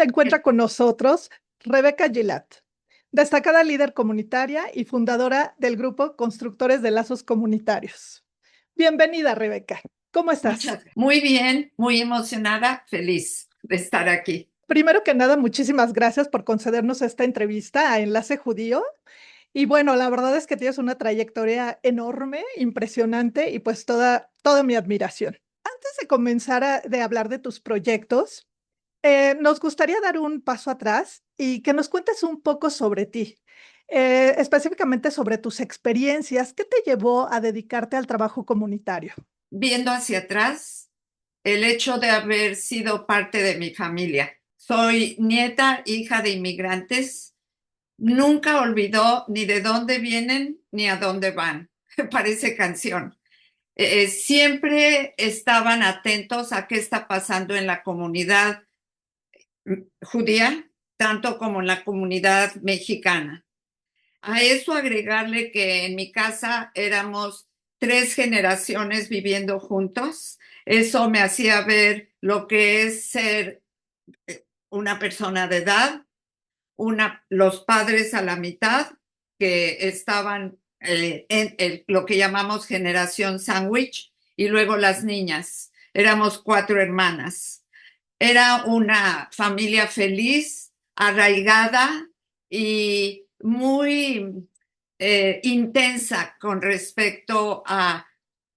se encuentra con nosotros Rebeca Gilat, destacada líder comunitaria y fundadora del grupo Constructores de Lazos Comunitarios. Bienvenida, Rebeca. ¿Cómo estás? Muy bien, muy emocionada, feliz de estar aquí. Primero que nada, muchísimas gracias por concedernos esta entrevista a Enlace Judío. Y bueno, la verdad es que tienes una trayectoria enorme, impresionante y pues toda mi admiración. Antes de comenzar de hablar de tus proyectos, nos gustaría dar un paso atrás y que nos cuentes un poco sobre ti, específicamente sobre tus experiencias. ¿Qué te llevó a dedicarte al trabajo comunitario? Viendo hacia atrás, el hecho de haber sido parte de mi familia. Soy nieta, hija de inmigrantes. Nunca olvidó ni de dónde vienen ni a dónde van. Parece canción. Siempre estaban atentos a qué está pasando en la comunidad judía, tanto como en la comunidad mexicana. A eso agregarle que en mi casa éramos 3 generaciones viviendo juntos. Eso me hacía ver lo que es ser una persona de edad, los padres a la mitad que estaban lo que llamamos generación sándwich y luego las niñas. Éramos 4 hermanas. Era una familia feliz, arraigada y muy intensa con respecto a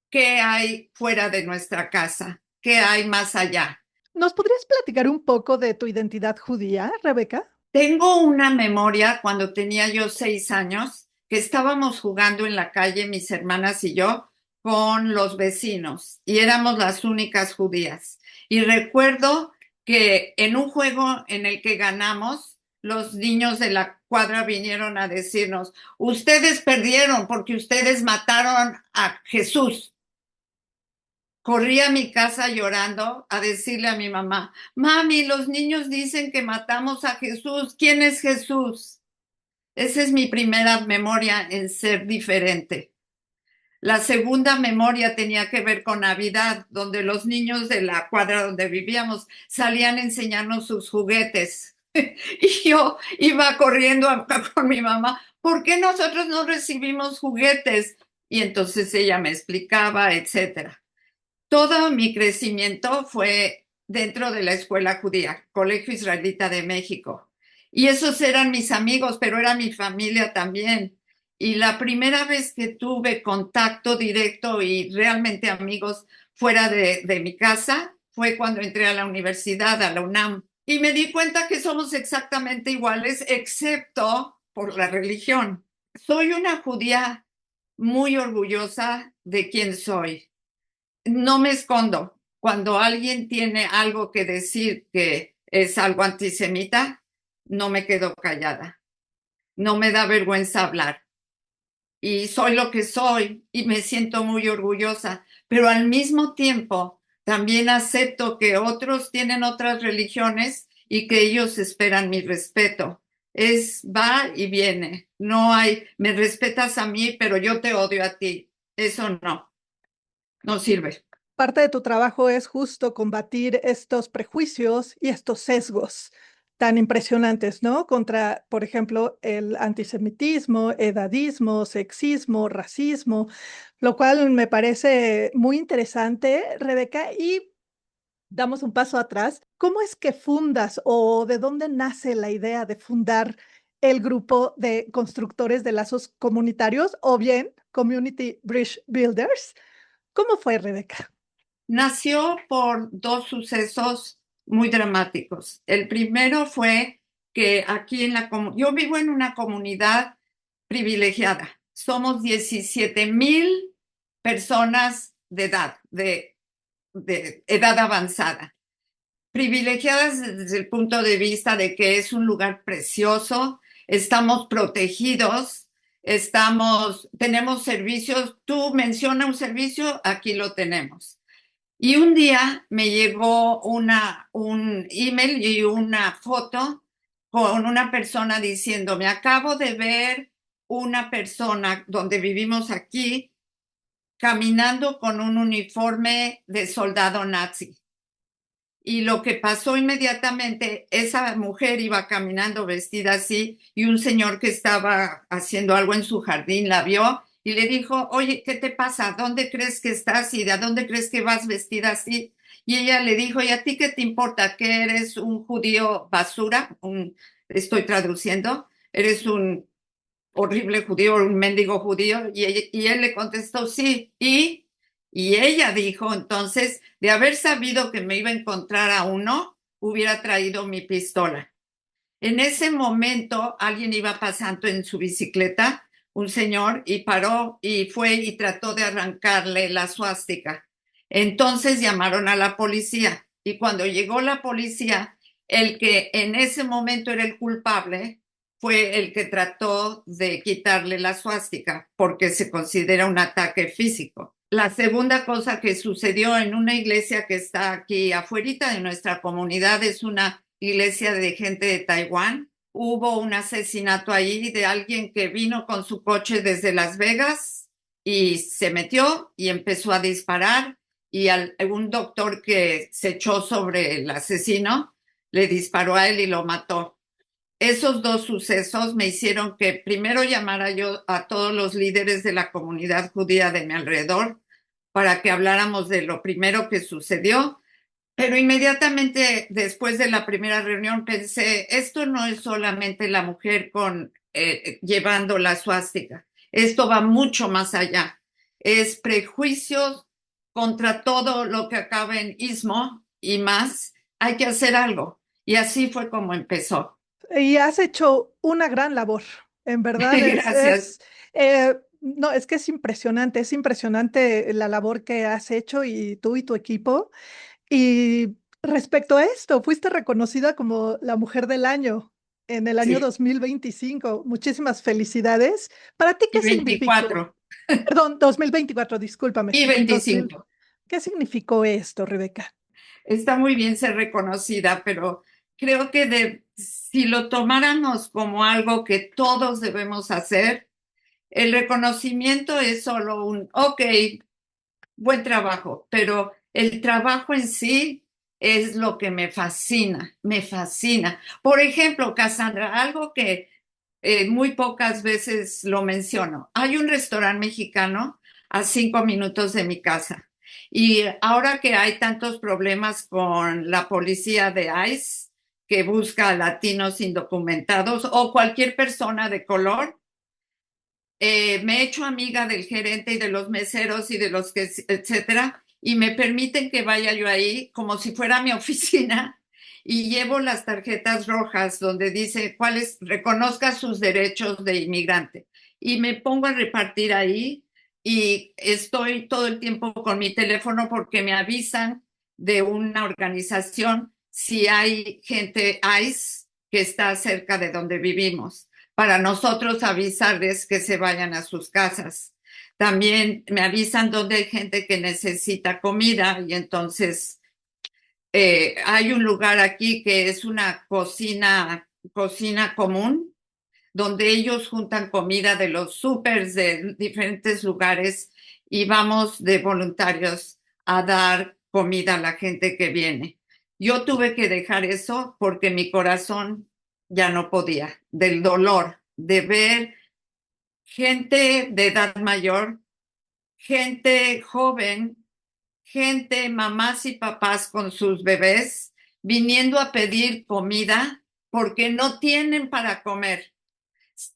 qué hay fuera de nuestra casa, qué hay más allá. ¿Nos podrías platicar un poco de tu identidad judía, Rebeca? Tengo una memoria cuando tenía yo 6 años que estábamos jugando en la calle, mis hermanas y yo, con los vecinos y éramos las únicas judías. Y recuerdo que en un juego en el que ganamos, los niños de la cuadra vinieron a decirnos, ustedes perdieron porque ustedes mataron a Jesús. Corrí a mi casa llorando a decirle a mi mamá, mami, los niños dicen que matamos a Jesús. ¿Quién es Jesús? Esa es mi primera memoria en ser diferente. La segunda memoria tenía que ver con Navidad, donde los niños de la cuadra donde vivíamos salían a enseñarnos sus juguetes. Y yo iba corriendo con mi mamá, ¿por qué nosotros no recibimos juguetes? Y entonces ella me explicaba, etcétera. Todo mi crecimiento fue dentro de la escuela judía, Colegio Israelita de México. Y esos eran mis amigos, pero era mi familia también. Y la primera vez que tuve contacto directo y realmente amigos fuera de mi casa fue cuando entré a la universidad, a la UNAM. Y me di cuenta que somos exactamente iguales, excepto por la religión. Soy una judía muy orgullosa de quién soy. No me escondo. Cuando alguien tiene algo que decir que es algo antisemita, no me quedo callada. No me da vergüenza hablar. Y soy lo que soy y me siento muy orgullosa, pero al mismo tiempo también acepto que otros tienen otras religiones y que ellos esperan mi respeto. Va y viene. No hay, me respetas a mí, pero yo te odio a ti. Eso no, no sirve. Parte de tu trabajo es justo combatir estos prejuicios y estos sesgos tan impresionantes, ¿no? Contra, por ejemplo, el antisemitismo, edadismo, sexismo, racismo, lo cual me parece muy interesante, Rebeca. Y damos un paso atrás. ¿Cómo es que fundas o de dónde nace la idea de fundar el grupo de constructores de lazos comunitarios o bien Community Bridge Builders? ¿Cómo fue, Rebeca? Nació por 2 sucesos muy dramáticos. El primero fue que aquí yo vivo en una comunidad privilegiada. Somos 17,000 personas de edad avanzada, privilegiadas desde el punto de vista de que es un lugar precioso, estamos protegidos, tenemos servicios. Tú menciona un servicio, aquí lo tenemos. Y un día me llegó un email y una foto con una persona diciendo, me acabo de ver una persona donde vivimos aquí caminando con un uniforme de soldado nazi. Y lo que pasó inmediatamente, esa mujer iba caminando vestida así y un señor que estaba haciendo algo en su jardín la vio y le dijo, oye, ¿qué te pasa? ¿Dónde crees que estás y de dónde crees que vas vestida así? Y ella le dijo, ¿y a ti qué te importa? ¿Que eres un judío basura? Estoy traduciendo, eres un horrible judío, un mendigo judío. Y él le contestó, sí. Y ella dijo, entonces, de haber sabido que me iba a encontrar a uno, hubiera traído mi pistola. En ese momento, alguien iba pasando en su bicicleta, un señor, y paró y fue y trató de arrancarle la suástica. Entonces llamaron a la policía. Y cuando llegó la policía, el que en ese momento era el culpable fue el que trató de quitarle la suástica porque se considera un ataque físico. La segunda cosa que sucedió en una iglesia que está aquí afuera de nuestra comunidad es una iglesia de gente de Taiwán. Hubo un asesinato ahí de alguien que vino con su coche desde Las Vegas y se metió y empezó a disparar y un doctor que se echó sobre el asesino le disparó a él y lo mató. Esos dos sucesos me hicieron que primero llamara yo a todos los líderes de la comunidad judía de mi alrededor para que habláramos de lo primero que sucedió, pero inmediatamente después de la primera reunión pensé, esto no es solamente la mujer llevando la suástica, esto va mucho más allá. Es prejuicios contra todo lo que acaba en ismo y más. Hay que hacer algo. Y así fue como empezó. Y has hecho una gran labor, en verdad Gracias. no, es que es impresionante la labor que has hecho y tú y tu equipo. Y respecto a esto, fuiste reconocida como la Mujer del Año en el año Sí. 2025. Muchísimas felicidades. ¿Para ti Y qué significó? 24 Perdón, 2024, discúlpame. y En 2000, 25. ¿qué significó esto, Rebeca? Está muy bien ser reconocida, pero creo que si lo tomáramos como algo que todos debemos hacer, el reconocimiento es solo ok, buen trabajo, pero el trabajo en sí es lo que me fascina, me fascina. Por ejemplo, Cassandra, algo que muy pocas veces lo menciono. Hay un restaurante mexicano a 5 minutos de mi casa. Y ahora que hay tantos problemas con la policía de ICE, que busca a latinos indocumentados o cualquier persona de color, me he hecho amiga del gerente y de los meseros y de los que, etcétera, y me permiten que vaya yo ahí como si fuera mi oficina y llevo las tarjetas rojas donde dice cuáles reconozca sus derechos de inmigrante y me pongo a repartir ahí y estoy todo el tiempo con mi teléfono porque me avisan de una organización si hay gente ICE que está cerca de donde vivimos para nosotros avisarles que se vayan a sus casas. También me avisan donde hay gente que necesita comida y entonces hay un lugar aquí que es una cocina común donde ellos juntan comida de los supers de diferentes lugares y vamos de voluntarios a dar comida a la gente que viene. Yo tuve que dejar eso porque mi corazón ya no podía, del dolor, de ver gente de edad mayor, gente joven, gente, mamás y papás con sus bebés, viniendo a pedir comida porque no tienen para comer.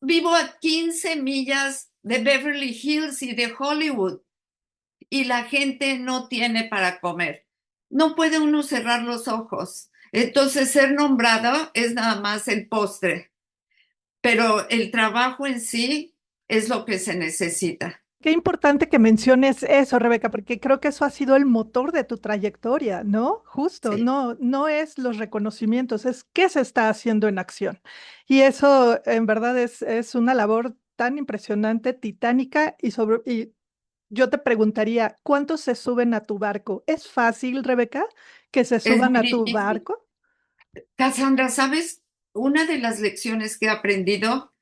Vivo a 15 millas de Beverly Hills y de Hollywood y la gente no tiene para comer. No puede uno cerrar los ojos. Entonces, ser nombrado es nada más el postre, pero el trabajo en sí es lo que se necesita. Qué importante que menciones eso, Rebeca, porque creo que eso ha sido el motor de tu trayectoria, ¿no? Justo, Sí. no es los reconocimientos, es qué se está haciendo en acción. Y eso en verdad es una labor tan impresionante, titánica, y yo te preguntaría, ¿cuántos se suben a tu barco? ¿Es fácil, Rebeca, que se Es suban muy a tu difícil. barco? Cassandra, ¿sabes? Una de las lecciones que he aprendido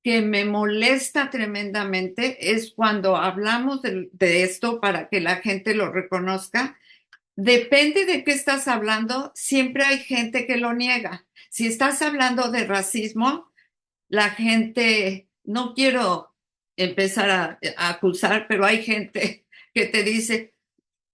que me molesta tremendamente es cuando hablamos de esto para que la gente lo reconozca. Depende de qué estás hablando, siempre hay gente que lo niega. Si estás hablando de racismo, la gente, no quiero empezar a acusar, pero hay gente que te dice,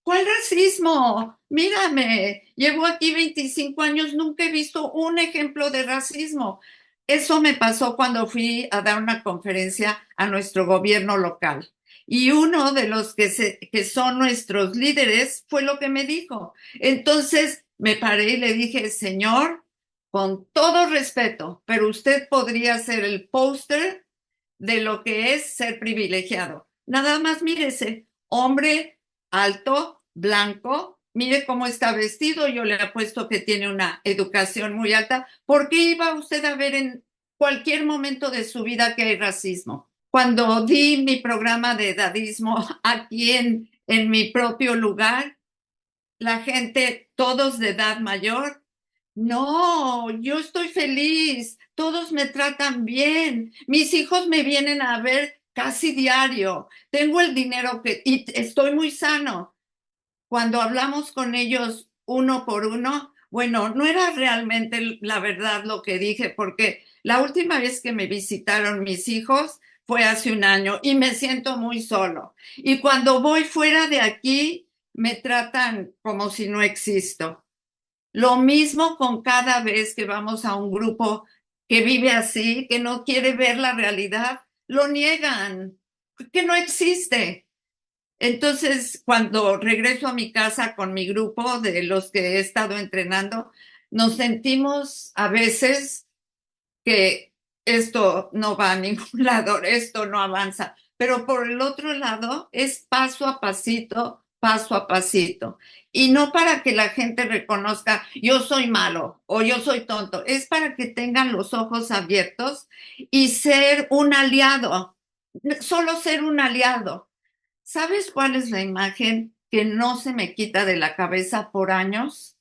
¿cuál racismo? Mírame, llevo aquí 25 años, nunca he visto un ejemplo de racismo. Eso me pasó cuando fui a dar una conferencia a nuestro gobierno local. Y uno de los que son nuestros líderes fue lo que me dijo. Entonces me paré y le dije, señor, con todo respeto, pero usted podría ser el póster de lo que es ser privilegiado. Nada más mírese, hombre alto, blanco, mire cómo está vestido, yo le apuesto que tiene una educación muy alta. ¿Por qué iba usted a ver en cualquier momento de su vida que hay racismo? Cuando di mi programa de edadismo aquí en mi propio lugar, la gente, todos de edad mayor, no, yo estoy feliz, todos me tratan bien, mis hijos me vienen a ver casi diario, tengo el dinero y estoy muy sano. Cuando hablamos con ellos uno por uno, bueno, no era realmente la verdad lo que dije, porque la última vez que me visitaron mis hijos fue hace un año y me siento muy solo. Y cuando voy fuera de aquí, me tratan como si no existo. Lo mismo con cada vez que vamos a un grupo que vive así, que no quiere ver la realidad, lo niegan, que no existe. Entonces, cuando regreso a mi casa con mi grupo de los que he estado entrenando, nos sentimos a veces que esto no va a ningún lado, esto no avanza. Pero por el otro lado, es paso a pasito, paso a pasito. Y no para que la gente reconozca, yo soy malo o yo soy tonto, es para que tengan los ojos abiertos y ser un aliado, solo ser un aliado. ¿Sabes cuál es la imagen que no se me quita de la cabeza por años?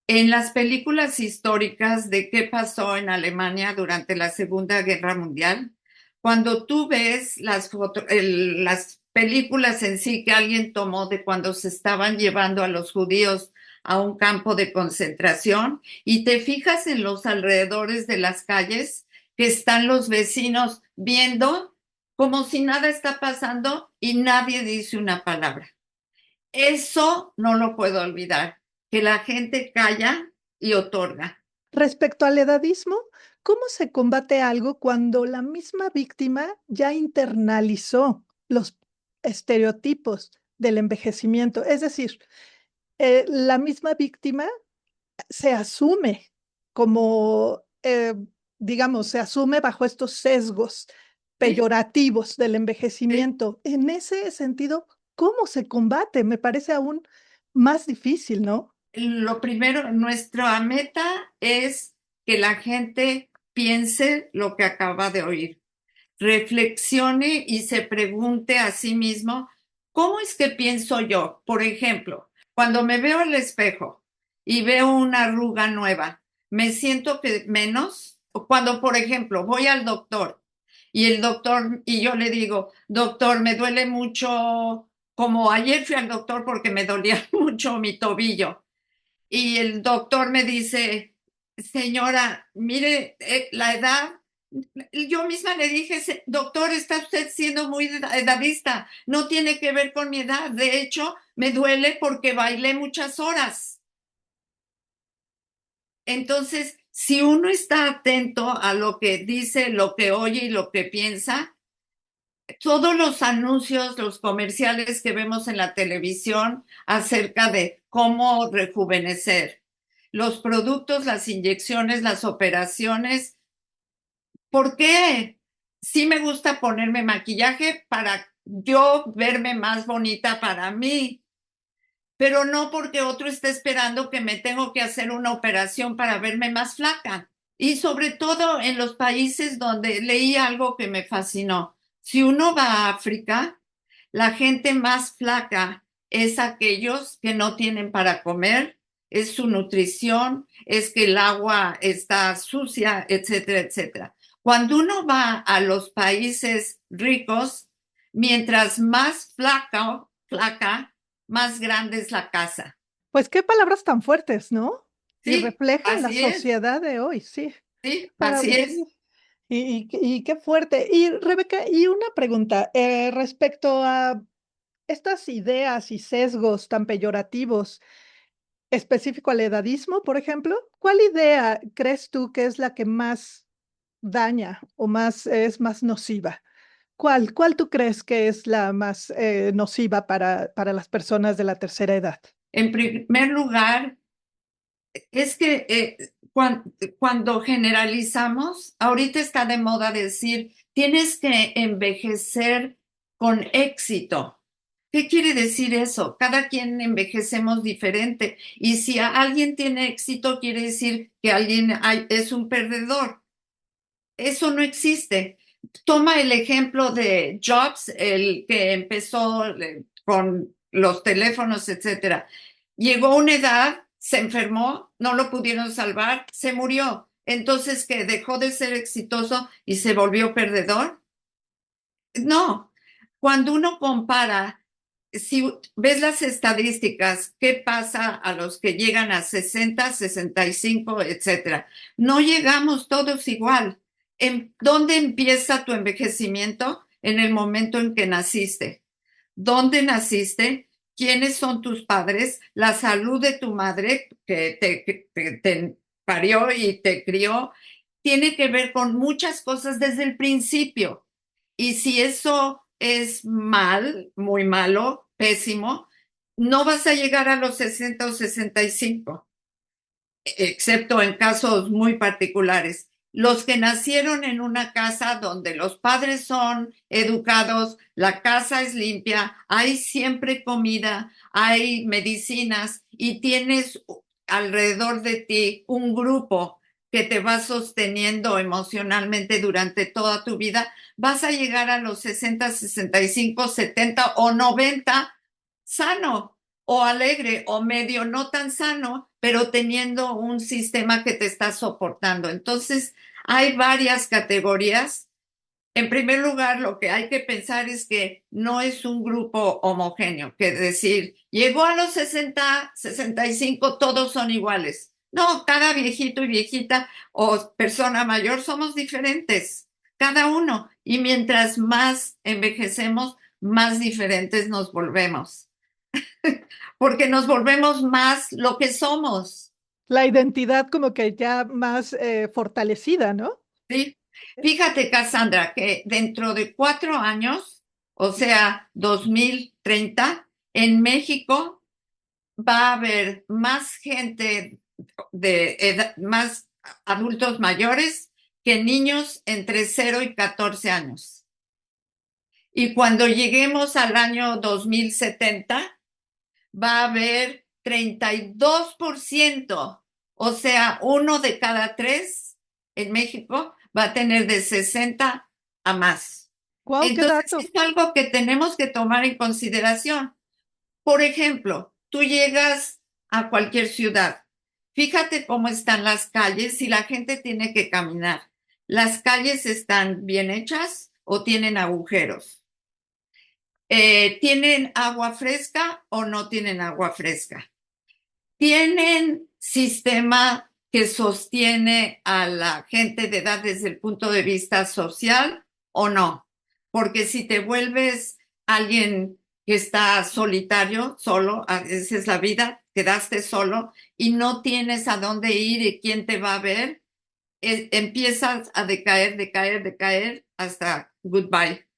En las películas históricas de qué pasó en Alemania durante la Segunda Guerra Mundial, cuando tú ves las películas en sí que alguien tomó de cuando se estaban llevando a los judíos a un campo de concentración y te fijas en los alrededores de las calles que están los vecinos viendo como si nada está pasando y nadie dice una palabra. Eso no lo puedo olvidar, que la gente calla y otorga. Respecto al edadismo, ¿cómo se combate algo cuando la misma víctima ya internalizó los estereotipos del envejecimiento? Es decir, la misma víctima se asume como, digamos, se asume bajo estos sesgos ¿Sí? peyorativos del ¿Sí? envejecimiento. En ese sentido, ¿cómo se combate? Me parece aún más difícil, ¿no? Lo primero, nuestra meta es que la gente piense lo que acaba de oír, reflexione y se pregunte a sí mismo, ¿cómo es que pienso yo? Por ejemplo, cuando me veo al espejo y veo una arruga nueva, ¿me siento que menos? Cuando, por ejemplo, voy al doctor y yo le digo, doctor, me duele mucho, como ayer fui al doctor porque me dolía mucho mi tobillo y el doctor me dice, señora, mire, la edad, yo misma le dije, doctor, está usted siendo muy edadista, no tiene que ver con mi edad, de hecho, me duele porque bailé muchas horas. Entonces, si uno está atento a lo que dice, lo que oye y lo que piensa, todos los anuncios, los comerciales que vemos en la televisión acerca de cómo rejuvenecer, los productos, las inyecciones, las operaciones, ¿por qué? Sí me gusta ponerme maquillaje para yo verme más bonita para mí, pero no porque otro esté esperando que me tengo que hacer una operación para verme más flaca. Y sobre todo en los países donde leí algo que me fascinó. Si uno va a África, la gente más flaca es aquellos que no tienen para comer, es su nutrición, es que el agua está sucia, etcétera, etcétera. Cuando uno va a los países ricos, mientras más flaca, más grande es la casa. Pues qué palabras tan fuertes, ¿no? Y Sí, reflejan la así es, sociedad de hoy, sí. sí, Para, así es. sí. Y qué fuerte. Y Rebeca, y una pregunta respecto a estas ideas y sesgos tan peyorativos, específico al edadismo, por ejemplo, ¿cuál idea crees tú que es la que más daña o es más nociva? ¿Cuál tú crees que es la más nociva para las personas de la tercera edad? En primer lugar, es que cuando generalizamos, ahorita está de moda decir, tienes que envejecer con éxito. ¿Qué quiere decir eso? Cada quien envejecemos diferente. Y si alguien tiene éxito, quiere decir que alguien es un perdedor. Eso no existe. Toma el ejemplo de Jobs, el que empezó con los teléfonos, etcétera. Llegó a una edad, se enfermó, no lo pudieron salvar, se murió. Entonces, ¿que dejó de ser exitoso y se volvió perdedor? No. Cuando uno compara, si ves las estadísticas, ¿qué pasa a los que llegan a 60, 65, etcétera? No llegamos todos igual. ¿Dónde empieza tu envejecimiento? En el momento en que naciste. ¿Dónde naciste? ¿Quiénes son tus padres? La salud de tu madre que te parió y te crió tiene que ver con muchas cosas desde el principio. Y si eso es mal, muy malo, pésimo, no vas a llegar a los 60 o 65, excepto en casos muy particulares. Los que nacieron en una casa donde los padres son educados, la casa es limpia, hay siempre comida, hay medicinas y tienes alrededor de ti un grupo que te va sosteniendo emocionalmente durante toda tu vida, vas a llegar a los 60, 65, 70 o 90 sano o alegre o medio no tan sano, pero teniendo un sistema que te está soportando. Entonces, hay varias categorías. En primer lugar, lo que hay que pensar es que no es un grupo homogéneo, que decir, llegó a los 60, 65, todos son iguales. No, cada viejito y viejita o persona mayor somos diferentes, cada uno. Y mientras más envejecemos, más diferentes nos volvemos porque nos volvemos más lo que somos, La identidad como que ya más fortalecida, ¿no? ¿sí? Fíjate, Cassandra, que dentro de 4 años, o sea, 2030, en México va a haber más gente de edad, más adultos mayores que niños entre 0 y 14 años. Y cuando lleguemos al año 2070, va a haber 32%, o sea, 1 de cada 3 en México va a tener de 60 a más. ¡Guau, qué Entonces, dato! es algo que tenemos que tomar en consideración. Por ejemplo, tú llegas a cualquier ciudad, fíjate cómo están las calles y la gente tiene que caminar. ¿Las calles están bien hechas o tienen agujeros? ¿Tienen agua fresca o no tienen agua fresca? ¿Tienen sistema que sostiene a la gente de edad desde el punto de vista social o no? Porque si te vuelves alguien que está solitario, solo, esa es la vida, quedaste solo y no tienes a dónde ir y quién te va a ver, empiezas a decaer, decaer, decaer hasta goodbye.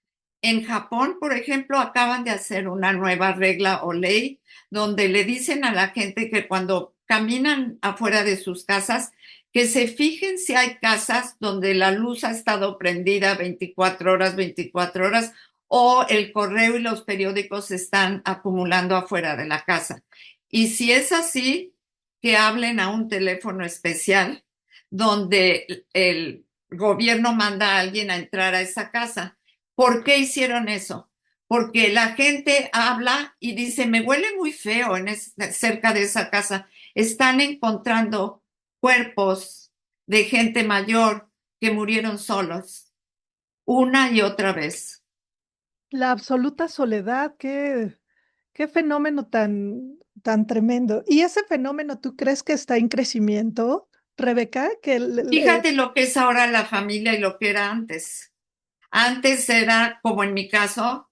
En Japón, por ejemplo, acaban de hacer una nueva regla o ley donde le dicen a la gente que cuando caminan afuera de sus casas, que se fijen si hay casas donde la luz ha estado prendida 24 horas, 24 horas, o el correo y los periódicos se están acumulando afuera de la casa. Y si es así, que hablen a un teléfono especial donde el gobierno manda a alguien a entrar a esa casa. ¿Por qué hicieron eso? Porque la gente habla y dice, me huele muy feo cerca de esa casa. Están encontrando cuerpos de gente mayor que murieron solos una y otra vez. La absoluta soledad, Qué fenómeno tan tremendo. ¿Y ese fenómeno tú crees que está en crecimiento, Rebeca? Fíjate lo que es ahora la familia y lo que era antes. Antes era, como en mi caso,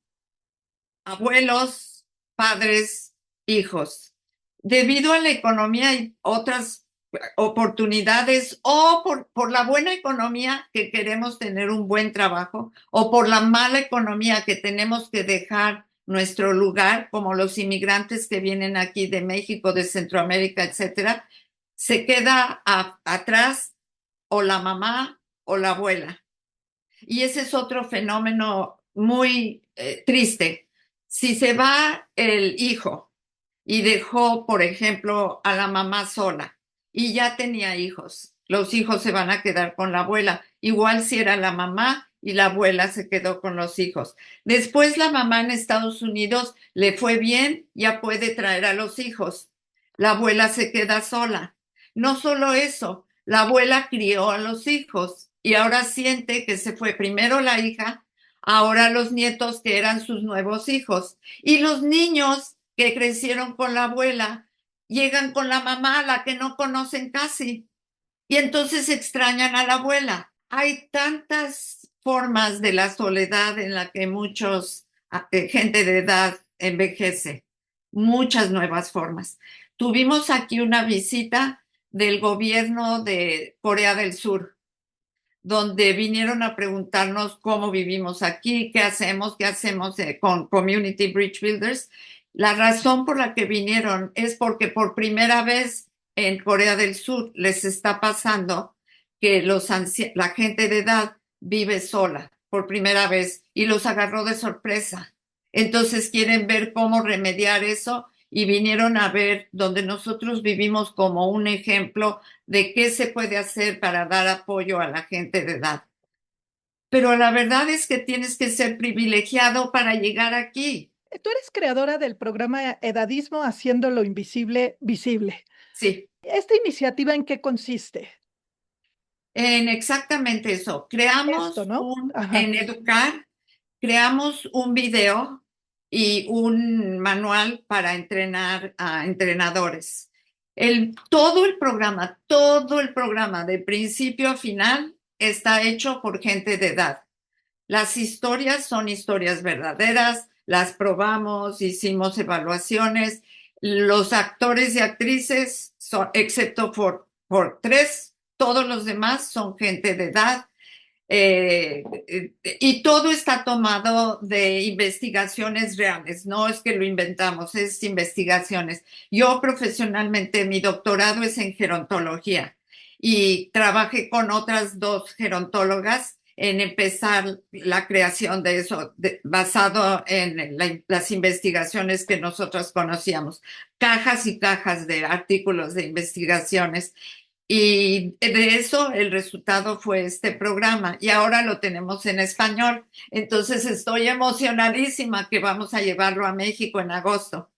abuelos, padres, hijos. Debido a la economía y otras oportunidades o por la buena economía que queremos tener un buen trabajo o por la mala economía que tenemos que dejar nuestro lugar, como los inmigrantes que vienen aquí de México, de Centroamérica, etcétera, se queda atrás o la mamá o la abuela. Y ese es otro fenómeno muy triste. Si se va el hijo y dejó, por ejemplo, a la mamá sola y ya tenía hijos, los hijos se van a quedar con la abuela. Igual si era la mamá y la abuela se quedó con los hijos. Después la mamá en Estados Unidos le fue bien, ya puede traer a los hijos. La abuela se queda sola. No solo eso, la abuela crió a los hijos y ahora siente que se fue primero la hija, ahora los nietos que eran sus nuevos hijos. Y los niños que crecieron con la abuela llegan con la mamá, la que no conocen casi, y entonces extrañan a la abuela. Hay tantas formas de la soledad en la que muchos, gente de edad envejece, muchas nuevas formas. Tuvimos aquí una visita del gobierno de Corea del Sur, donde vinieron a preguntarnos cómo vivimos aquí, qué hacemos con Community Bridge Builders. La razón por la que vinieron es porque por primera vez en Corea del Sur les está pasando que la gente de edad vive sola por primera vez y los agarró de sorpresa. Entonces quieren ver cómo remediar eso y vinieron a ver donde nosotros vivimos como un ejemplo de qué se puede hacer para dar apoyo a la gente de edad. Pero la verdad es que tienes que ser privilegiado para llegar aquí. Tú eres creadora del programa Edadismo Haciendo lo Invisible Visible. Sí, ¿Esta iniciativa en qué consiste? en exactamente eso. Esto, ¿no? Ajá. En educar, creamos un video y un manual para entrenar a entrenadores. Todo el programa, de principio a final, está hecho por gente de edad. Las historias son historias verdaderas, las probamos, hicimos evaluaciones. Los actores y actrices, excepto por tres, todos los demás son gente de edad. Y todo está tomado de investigaciones reales, no es que lo inventamos, es investigaciones. Yo profesionalmente, mi doctorado es en gerontología y trabajé con otras dos gerontólogas en empezar la creación de eso, basado en las investigaciones que nosotros conocíamos, cajas y cajas de artículos de investigaciones. Y de eso el resultado fue este programa y ahora lo tenemos en español. Entonces estoy emocionadísima que vamos a llevarlo a México en agosto.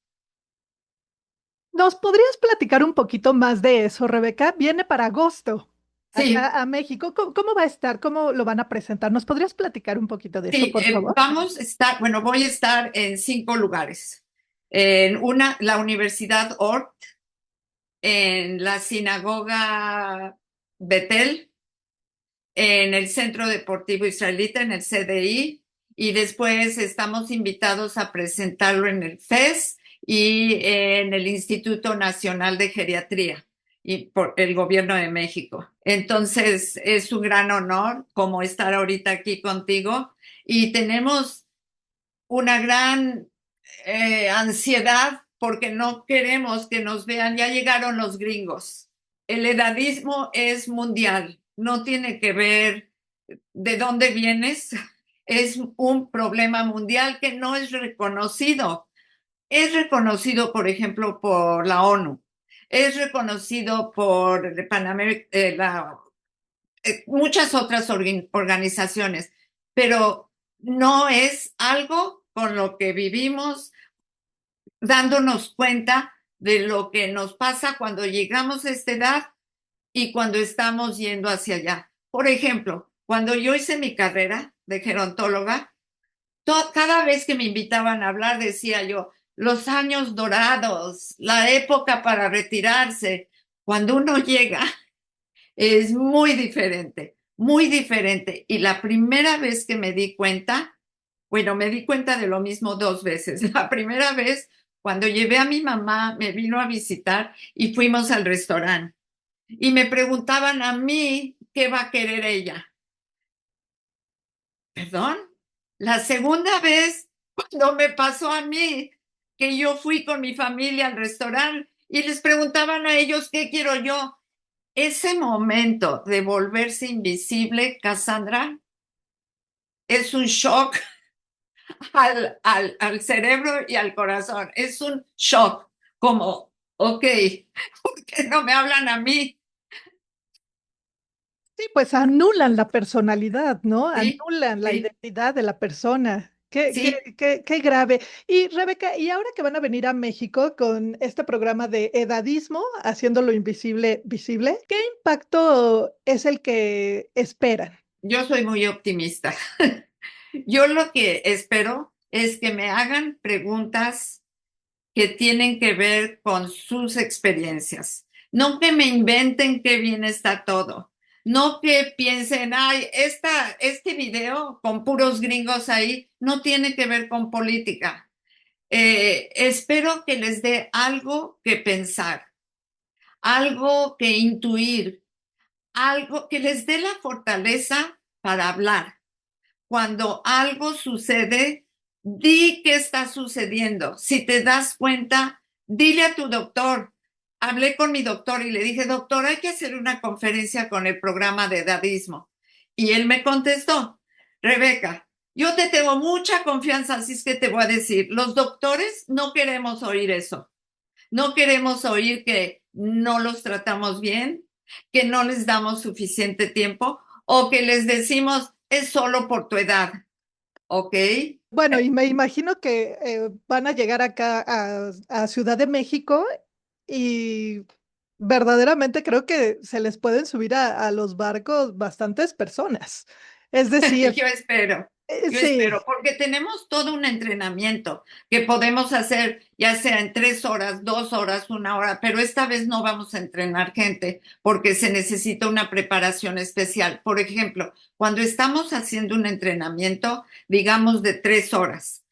¿Nos podrías platicar un poquito más de eso, Rebeca? Viene para agosto, Sí, acá a México. ¿Cómo va a estar? ¿Cómo lo van a presentar? ¿Nos podrías platicar un poquito de eso, sí, por favor? vamos a estar, bueno, voy a estar en 5 lugares. La Universidad Ort, en la Sinagoga Betel, en el Centro Deportivo Israelita, en el CDI, y después estamos invitados a presentarlo en el FES y en el Instituto Nacional de Geriatría y por el Gobierno de México. Entonces es un gran honor como estar ahorita aquí contigo y tenemos una gran ansiedad porque no queremos que nos vean, ya llegaron los gringos. El edadismo es mundial, no tiene que ver de dónde vienes, es un problema mundial que no es reconocido. Es reconocido, por ejemplo, por la ONU, es reconocido por muchas otras organizaciones, pero no es algo con lo que vivimos dándonos cuenta de lo que nos pasa cuando llegamos a esta edad y cuando estamos yendo hacia allá. Por ejemplo, cuando yo hice mi carrera de gerontóloga, cada vez que me invitaban a hablar decía yo, los años dorados, la época para retirarse. Cuando uno llega es muy diferente, muy diferente. Y la primera vez que me di cuenta, bueno, me di cuenta de lo mismo dos veces. La primera vez, cuando llevé a mi mamá, me vino a visitar y fuimos al restaurante. Y me preguntaban a mí qué va a querer ella. Perdón. La segunda vez, cuando me pasó a mí, que yo fui con mi familia al restaurante y les preguntaban a ellos qué quiero yo. Ese momento de volverse invisible, Cassandra, es un shock al cerebro y al corazón. Es un shock, como, ok, ¿por qué no me hablan a mí? Sí, pues anulan la personalidad, ¿no? Sí, Anulan la sí, identidad de la persona. sí. Qué grave. Y Rebeca, y ahora que van a venir a México con este programa de edadismo, haciéndolo invisible, visible, ¿qué impacto es el que esperan? Yo soy muy optimista. Yo lo que espero es que me hagan preguntas que tienen que ver con sus experiencias. No que me inventen qué bien está todo. No que piensen, ay, este video con puros gringos ahí no tiene que ver con política. Espero que les dé algo que pensar, algo que intuir, algo que les dé la fortaleza para hablar. Cuando algo sucede, di qué está sucediendo. Si te das cuenta, dile a tu doctor. Hablé con mi doctor y le dije, doctor, hay que hacer una conferencia con el programa de edadismo. Y él me contestó, Rebeca, yo te tengo mucha confianza, así es que te voy a decir, los doctores no queremos oír eso. No queremos oír que no los tratamos bien, que no les damos suficiente tiempo o que les decimos es solo por tu edad, ¿ok? Bueno, y me imagino que van a llegar acá a Ciudad de México y verdaderamente creo que se les pueden subir a los barcos bastantes personas. Es decir, Yo espero, yo espero, sí. porque tenemos todo un entrenamiento que podemos hacer ya sea en 3 horas, 2 horas, 1 hora, pero esta vez no vamos a entrenar gente porque se necesita una preparación especial. Por ejemplo, cuando estamos haciendo un entrenamiento, digamos de 3 horas,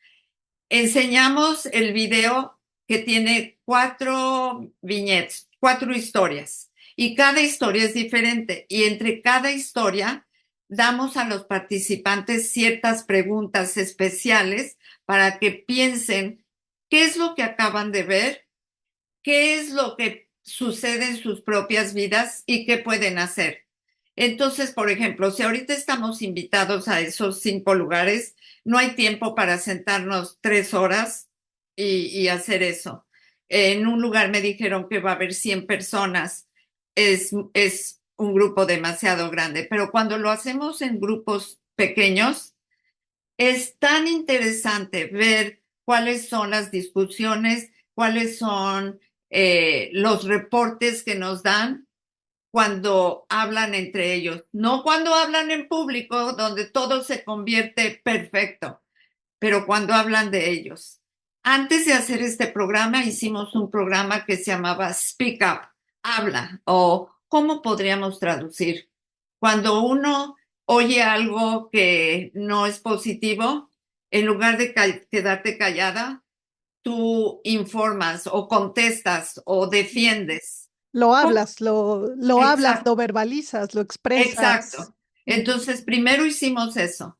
enseñamos el video que tiene 4 viñetes, 4 historias, y cada historia es diferente. Y entre cada historia damos a los participantes ciertas preguntas especiales para que piensen qué es lo que acaban de ver, qué es lo que sucede en sus propias vidas y qué pueden hacer. Entonces, por ejemplo, si ahorita estamos invitados a esos 5 lugares, no hay tiempo para sentarnos 3 horas y hacer eso. En un lugar me dijeron que va a haber 100 personas. Es un grupo demasiado grande, pero cuando lo hacemos en grupos pequeños, es tan interesante ver cuáles son las discusiones, cuáles son los reportes que nos dan cuando hablan entre ellos, no cuando hablan en público, donde todo se convierte perfecto, pero cuando hablan de ellos. Antes de hacer este programa, hicimos un programa que se llamaba Speak Up, habla, o ¿cómo podríamos traducir? Cuando uno oye algo que no es positivo, en lugar de quedarte callada, tú informas o contestas o defiendes. ¿Cómo? Lo hablas, Exacto. lo verbalizas, lo expresas. Exacto. Entonces, primero hicimos eso.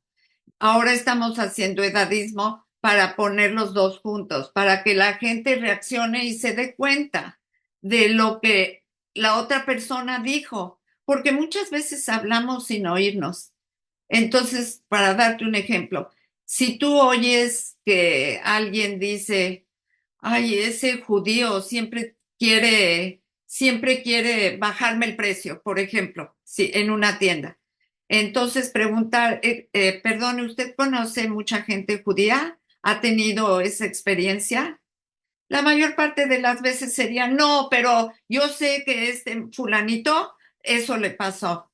Ahora estamos haciendo edadismo para poner los dos juntos, para que la gente reaccione y se dé cuenta de lo que la otra persona dijo, porque muchas veces hablamos sin oírnos. Entonces, para darte un ejemplo, si tú oyes que alguien dice, ay, ese judío siempre quiere bajarme el precio, por ejemplo, sí, en una tienda. Entonces, preguntar, perdone, ¿usted conoce mucha gente judía? ¿Ha tenido esa experiencia? La mayor parte de las veces sería, no, pero yo sé que este fulanito, eso le pasó.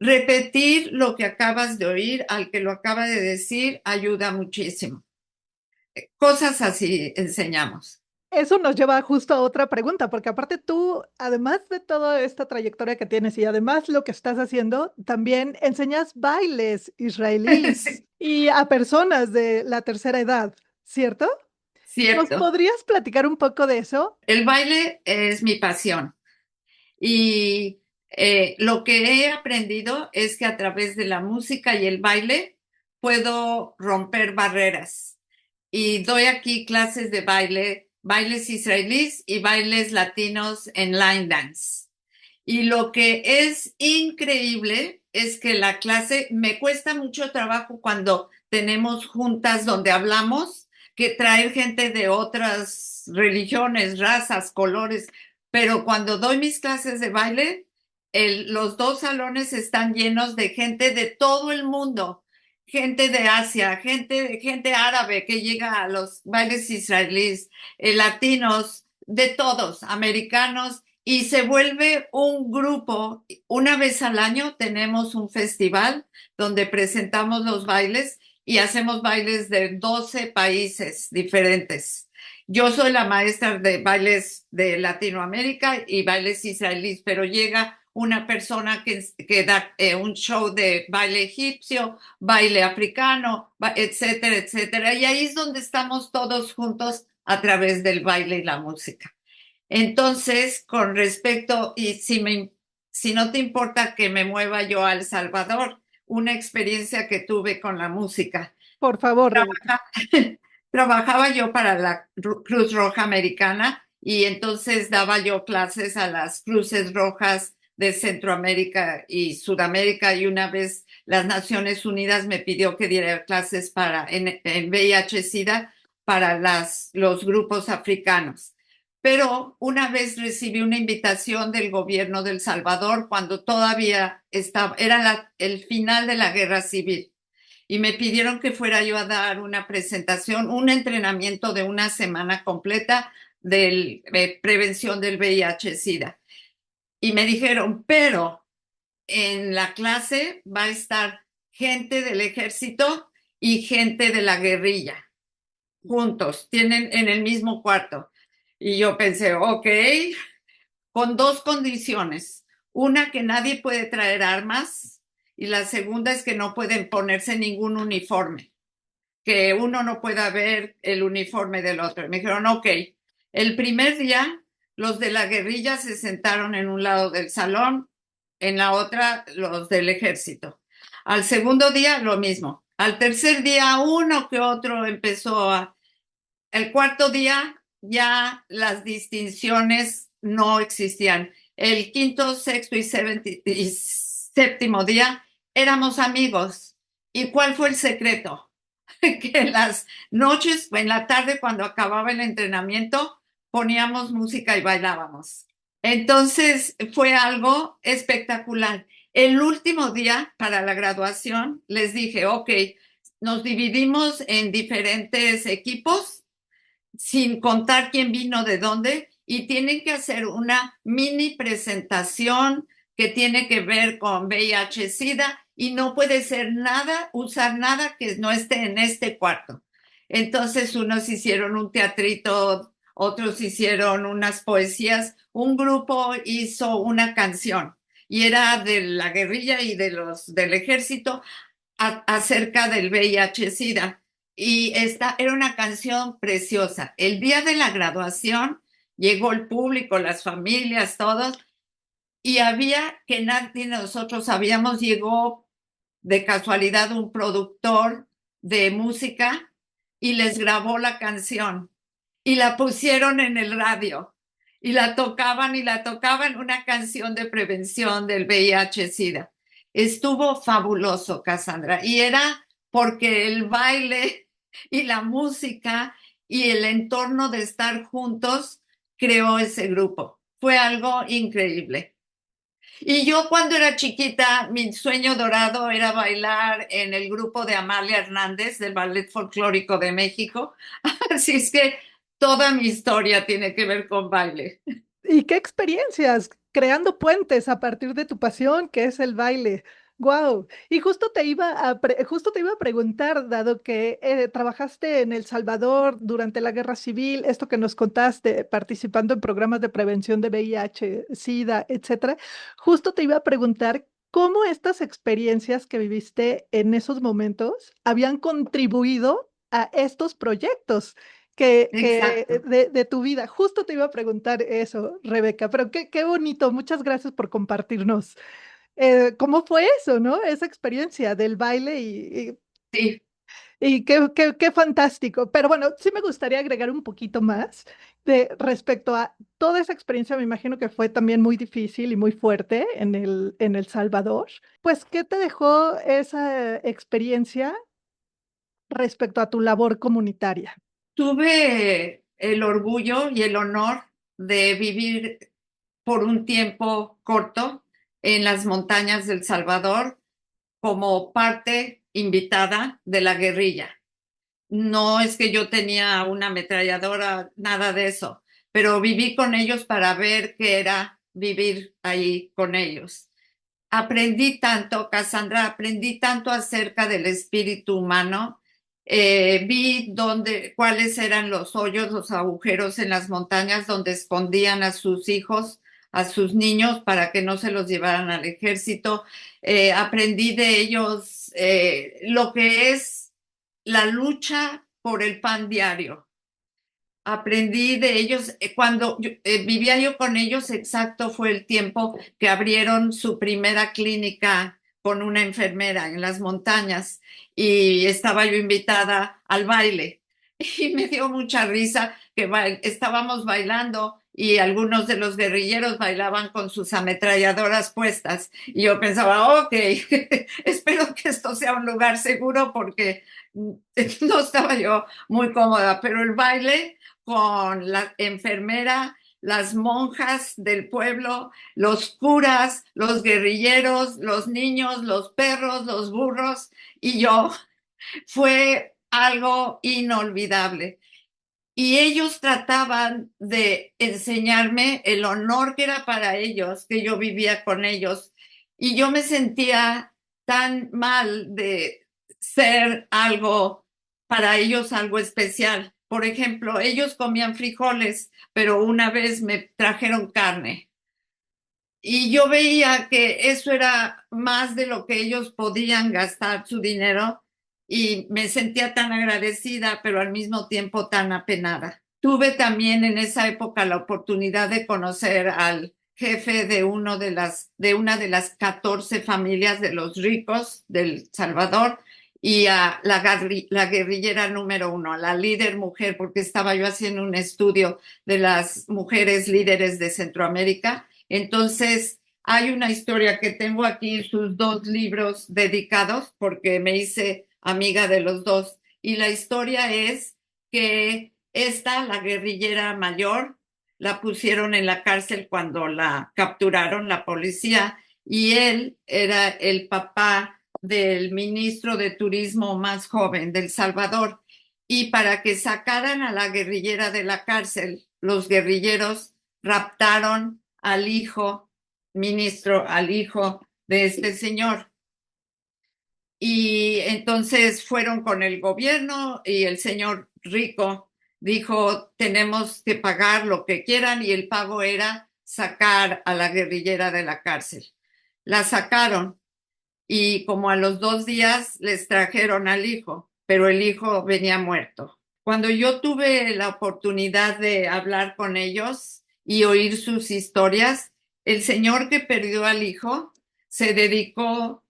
Repetir lo que acabas de oír al que lo acaba de decir ayuda muchísimo. Cosas así enseñamos. Eso nos lleva justo a otra pregunta, porque aparte tú, además de toda esta trayectoria que tienes y además lo que estás haciendo, también enseñas bailes israelíes Sí, y a personas de la tercera edad, ¿cierto? ¿Nos cierto. podrías platicar un poco de eso? El baile es mi pasión y lo que he aprendido es que a través de la música y el baile puedo romper barreras. Y doy aquí clases de baile, bailes israelíes y bailes latinos en line dance. Y lo que es increíble es que la clase me cuesta mucho trabajo cuando tenemos juntas donde hablamos, que traer gente de otras religiones, razas, colores, pero cuando doy mis clases de baile, los dos salones están llenos de gente de todo el mundo, gente de Asia, gente árabe que llega a los bailes israelíes, latinos, de todos, americanos, y se vuelve un grupo. Una vez al año tenemos un festival donde presentamos los bailes y hacemos bailes de 12 países diferentes. Yo soy la maestra de bailes de Latinoamérica y bailes israelíes, pero llega una persona que da un show de baile egipcio, baile africano, etcétera, etcétera. Y ahí es donde estamos todos juntos a través del baile y la música. Entonces, con respecto, y si no te importa que me mueva yo a El Salvador, una experiencia que tuve con la música. Por favor, Rebeca. Trabaja- Trabajaba yo para la Cruz Roja Americana y entonces daba yo clases a las Cruces Rojas de Centroamérica y Sudamérica y una vez las Naciones Unidas me pidió que diera clases en VIH-Sida para los grupos africanos. Pero una vez recibí una invitación del gobierno de El Salvador cuando todavía era el final de la guerra civil y me pidieron que fuera yo a dar una presentación, un entrenamiento de una semana completa de prevención del VIH-Sida. Y me dijeron, pero en la clase va a estar gente del ejército y gente de la guerrilla, juntos, tienen en el mismo cuarto. Y yo pensé, ok, con dos condiciones. Una, que nadie puede traer armas y la segunda es que no pueden ponerse ningún uniforme, que uno no pueda ver el uniforme del otro. Me dijeron, ok, el primer día los de la guerrilla se sentaron en un lado del salón, en la otra los del ejército. Al segundo día lo mismo. Al tercer día uno que otro empezó a... El cuarto día ya las distinciones no existían. El quinto, sexto y séptimo día éramos amigos. ¿Y cuál fue el secreto? Que en las noches, en la tarde, cuando acababa el entrenamiento, poníamos música y bailábamos. Entonces fue algo espectacular. El último día para la graduación les dije, ok, nos dividimos en diferentes equipos sin contar quién vino de dónde, y tienen que hacer una mini presentación que tiene que ver con VIH-Sida y no puede ser nada, usar nada que no esté en este cuarto. Entonces unos hicieron un teatrito, otros hicieron unas poesías, un grupo hizo una canción y era de la guerrilla y de los del ejército acerca del VIH-Sida. Y esta era una canción preciosa. El día de la graduación llegó el público, las familias, todos, y había que nadie de nosotros sabíamos, llegó de casualidad un productor de música y les grabó la canción y la pusieron en el radio y la tocaban una canción de prevención del VIH-Sida. Estuvo fabuloso, Cassandra, y era porque el baile y la música y el entorno de estar juntos creó ese grupo. Fue algo increíble. Y yo cuando era chiquita, mi sueño dorado era bailar en el grupo de Amalia Hernández del Ballet Folclórico de México. Así es que toda mi historia tiene que ver con baile. ¿Y qué experiencias creando puentes a partir de tu pasión, que es el baile? Wow. Y justo te iba a preguntar, dado que trabajaste en El Salvador durante la Guerra Civil, esto que nos contaste, participando en programas de prevención de VIH, SIDA, etcétera, justo te iba a preguntar cómo estas experiencias que viviste en esos momentos habían contribuido a estos proyectos Exacto. de tu vida. Justo te iba a preguntar eso, Rebeca, pero qué bonito. Muchas gracias por compartirnos. ¿Cómo fue eso, no? Esa experiencia del baile Sí, y qué fantástico. Pero bueno, sí me gustaría agregar un poquito más de respecto a toda esa experiencia. Me imagino que fue también muy difícil y muy fuerte en El Salvador. Pues, ¿qué te dejó esa experiencia respecto a tu labor comunitaria? tuve el orgullo y el honor de vivir por un tiempo corto en las montañas del Salvador como parte invitada de la guerrilla. No es que yo tenía una ametralladora, nada de eso, pero viví con ellos para ver qué era vivir ahí con ellos. Aprendí tanto, Cassandra, aprendí tanto acerca del espíritu humano. Vi cuáles eran los hoyos, los agujeros en las montañas donde escondían a sus hijos, a sus niños para que no se los llevaran al ejército. Aprendí de ellos lo que es la lucha por el pan diario. Aprendí de ellos cuando vivía yo con ellos, exacto fue el tiempo que abrieron su primera clínica con una enfermera en las montañas y estaba yo invitada al baile y me dio mucha risa que estábamos bailando y algunos de los guerrilleros bailaban con sus ametralladoras puestas y yo pensaba, ok, espero que esto sea un lugar seguro porque no estaba yo muy cómoda, pero el baile con la enfermera, las monjas del pueblo, los curas, los guerrilleros, los niños, los perros, los burros y yo. Fue algo inolvidable. Y ellos trataban de enseñarme el honor que era para ellos, que yo vivía con ellos. Y yo me sentía tan mal de ser algo para ellos, algo especial. Por ejemplo, ellos comían frijoles, pero una vez me trajeron carne. Y yo veía que eso era más de lo que ellos podían gastar su dinero y me sentía tan agradecida, pero al mismo tiempo tan apenada. Tuve también en esa época la oportunidad de conocer al jefe de una de las 14 familias de los ricos del Salvador y a la guerrillera número uno, a la líder mujer, porque estaba yo haciendo un estudio de las mujeres líderes de Centroamérica. Entonces, hay una historia que tengo aquí, sus dos libros dedicados, porque me hice amiga de los dos. Y la historia es que esta, la guerrillera mayor, la pusieron en la cárcel cuando la capturaron la policía y él era el papá del ministro de turismo más joven del Salvador. Y para que sacaran a la guerrillera de la cárcel, los guerrilleros raptaron al hijo ministro, al hijo de este señor. Y entonces fueron con el gobierno y el señor rico dijo, tenemos que pagar lo que quieran y el pago era sacar a la guerrillera de la cárcel. La sacaron y como a los 2 días les trajeron al hijo, pero el hijo venía muerto. Cuando yo tuve la oportunidad de hablar con ellos y oír sus historias, el señor que perdió al hijo se dedicó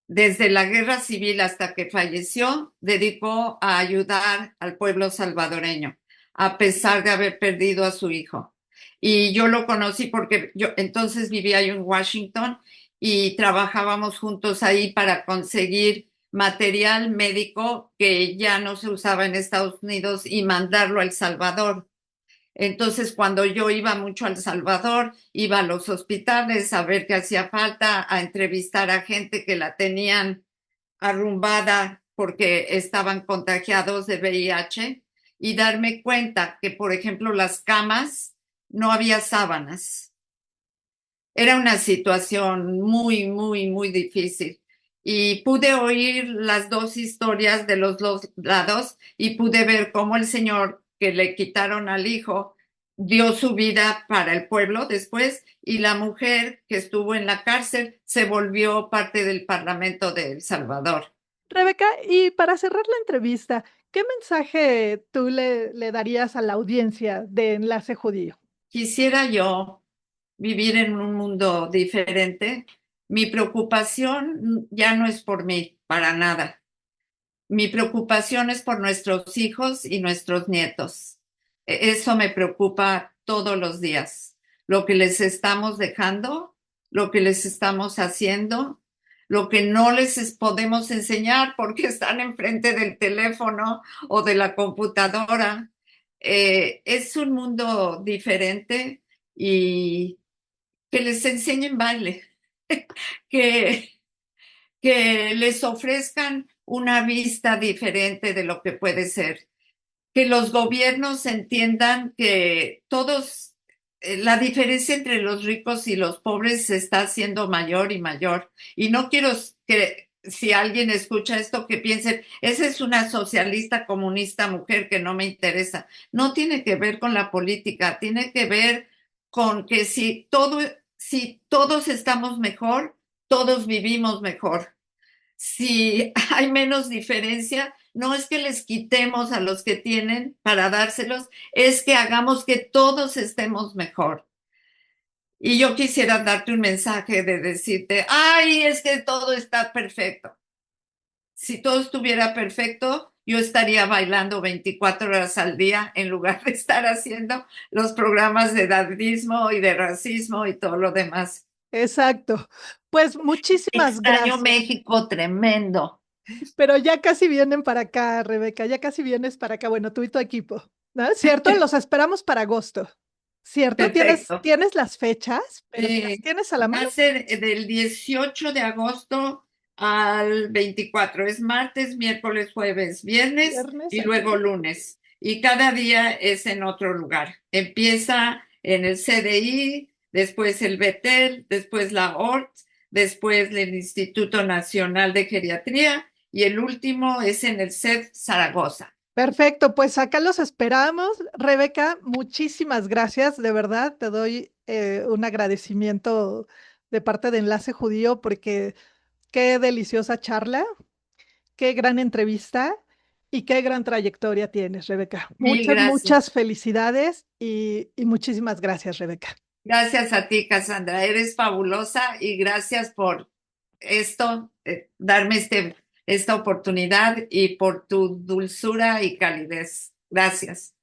desde la guerra civil hasta que falleció, dedicó a ayudar al pueblo salvadoreño, a pesar de haber perdido a su hijo. Y yo lo conocí porque yo entonces vivía yo en Washington y trabajábamos juntos ahí para conseguir material médico que ya no se usaba en Estados Unidos y mandarlo a El Salvador. Entonces, cuando yo iba mucho a El Salvador, iba a los hospitales a ver qué hacía falta, a entrevistar a gente que la tenían arrumbada porque estaban contagiados de VIH y darme cuenta que, por ejemplo, las camas no había sábanas. Era una situación muy, muy, muy difícil. Y pude oír las dos historias de los dos lados y pude ver cómo el señor que le quitaron al hijo dio su vida para el pueblo después y la mujer que estuvo en la cárcel se volvió parte del Parlamento de El Salvador. Rebeca, y para cerrar la entrevista, ¿qué mensaje tú le darías a la audiencia de Enlace Judío? Quisiera yo vivir en un mundo diferente. Mi preocupación ya no es por mí, para nada. Mi preocupación es por nuestros hijos y nuestros nietos. Eso me preocupa todos los días. Lo que les estamos dejando, lo que les estamos haciendo, lo que no podemos enseñar porque están enfrente del teléfono o de la computadora. Es un mundo diferente y que les enseñen baile, que les ofrezcan una vista diferente de lo que puede ser, que los gobiernos entiendan que todos, la diferencia entre los ricos y los pobres se está haciendo mayor y mayor. Y no quiero que si alguien escucha esto que piensen, esa es una socialista comunista mujer que no me interesa. No tiene que ver con la política, tiene que ver con que si todos estamos mejor, todos vivimos mejor. Si hay menos diferencia, no es que les quitemos a los que tienen para dárselos, es que hagamos que todos estemos mejor. Y yo quisiera darte un mensaje de decirte, ay, es que todo está perfecto. Si todo estuviera perfecto, yo estaría bailando 24 horas al día en lugar de estar haciendo los programas de edadismo y de racismo y todo lo demás. Exacto. Pues muchísimas Extraño gracias. México tremendo. Pero ya casi vienen para acá, Rebeca, ya casi vienes para acá. Bueno, tú y tu equipo, ¿no? ¿Cierto? Los esperamos para agosto. ¿Cierto? ¿Tienes, Perfecto. tienes las fechas? ¿Pero las tienes a la Va mano? a ser del 18 de agosto al 24. Es martes, miércoles, jueves, viernes Viernes, y ok. luego lunes. Y cada día es en otro lugar. Empieza en el CDI, después el Betel, después la ORT, después el Instituto Nacional de Geriatría y el último es en el CEF Zaragoza. Perfecto, pues acá los esperamos. Rebeca, muchísimas gracias, de verdad, te doy un agradecimiento de parte de Enlace Judío porque qué deliciosa charla, qué gran entrevista y qué gran trayectoria tienes, Rebeca. Mil Muchas, gracias. muchas felicidades y muchísimas gracias, Rebeca. Gracias a ti, Cassandra. Eres fabulosa y gracias por esto, darme esta oportunidad y por tu dulzura y calidez. Gracias.